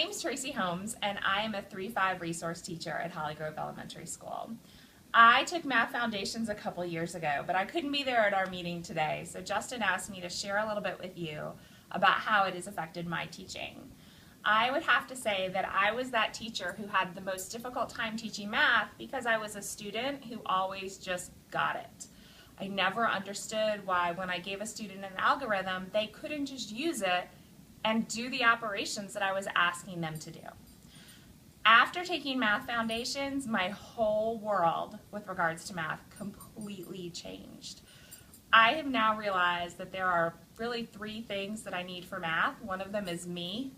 name's Tracy Holmes, and I am a 3-5 resource teacher at Holly Grove Elementary School. I took Math Foundations a couple years ago, but I couldn't be there at our meeting today, so Justin asked me to share a little bit with you about how it has affected my teaching. I would have to say that I was that teacher who had the most difficult time teaching math because I was a student who always just got it. I never understood why when I gave a student an algorithm, they couldn't just use it and do the operations that I was asking them to do. After taking Math Foundations, my whole world with regards to math completely changed. I have now realized that there are really 3 things that I need for math. One of them is me.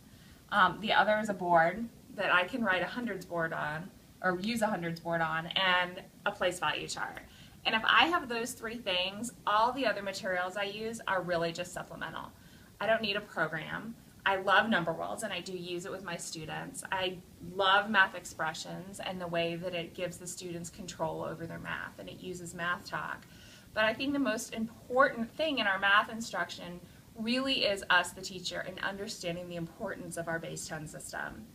The other is a board that I can write a hundreds board on, or use a hundreds board on, and a place value chart. And if I have those 3 things, all the other materials I use are really just supplemental. I don't need a program. I love number worlds, and I do use it with my students. I love math expressions and the way that it gives the students control over their math, and it uses Math Talk. But I think the most important thing in our math instruction really is us, the teacher, and understanding the importance of our base 10 system.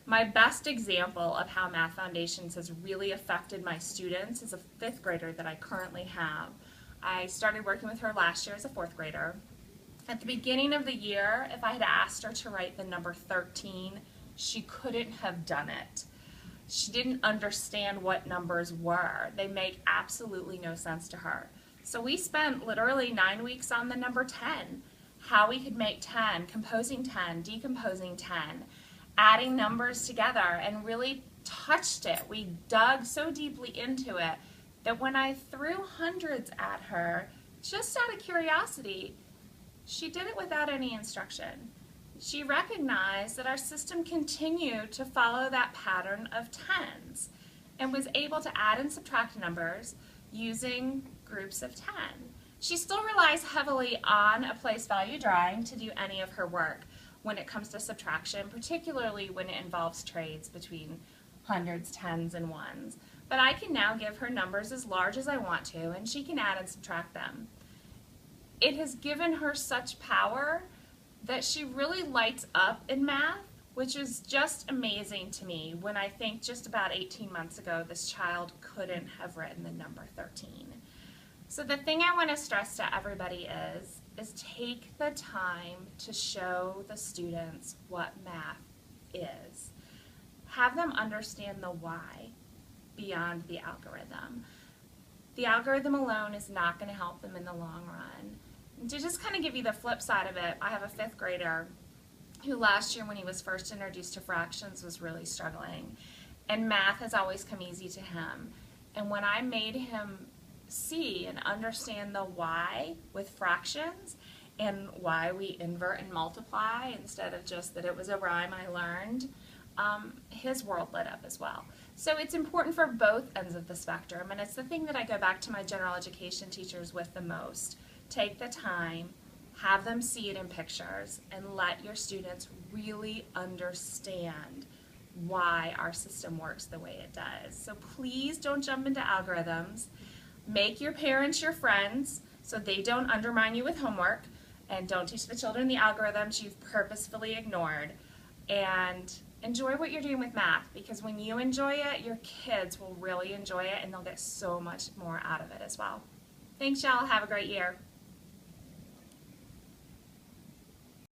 My best example of how Math Foundations has really affected my students is a 5th grader that I currently have. I started working with her last year as a 4th grader. At the beginning of the year, if I had asked her to write the number 13, she couldn't have done it. She didn't understand what numbers were. They make absolutely no sense to her. So we spent literally 9 weeks on the number 10, how we could make 10, composing 10, decomposing 10, adding numbers together, and really touched it. We dug so deeply into it that when I threw hundreds at her, just out of curiosity, she did it without any instruction. She recognized that our system continued to follow that pattern of tens and was able to add and subtract numbers using groups of 10. She still relies heavily on a place value drawing to do any of her work when it comes to subtraction, particularly when it involves trades between hundreds, tens, and ones. But I can now give her numbers as large as I want to, and she can add and subtract them. It has given her such power that she really lights up in math, which is just amazing to me when I think just about 18 months ago this child couldn't have written the number 13. So the thing I want to stress to everybody is take the time to show the students what math is. Have them understand the why beyond the algorithm. The algorithm alone is not going to help them in the long run. To just kind of give you the flip side of it, I have a 5th grader who last year when he was first introduced to fractions was really struggling. And math has always come easy to him. And when I made him see and understand the why with fractions and why we invert and multiply instead of just that it was a rhyme I learned, his world lit up as well. So it's important for both ends of the spectrum, and it's the thing that I go back to my general education teachers with the most. Take the time, have them see it in pictures, and let your students really understand why our system works the way it does. So please don't jump into algorithms. Make your parents your friends so they don't undermine you with homework, and don't teach the children the algorithms you've purposefully ignored. And enjoy what you're doing with math, because when you enjoy it, your kids will really enjoy it and they'll get so much more out of it as well. Thanks, y'all. Have a great year.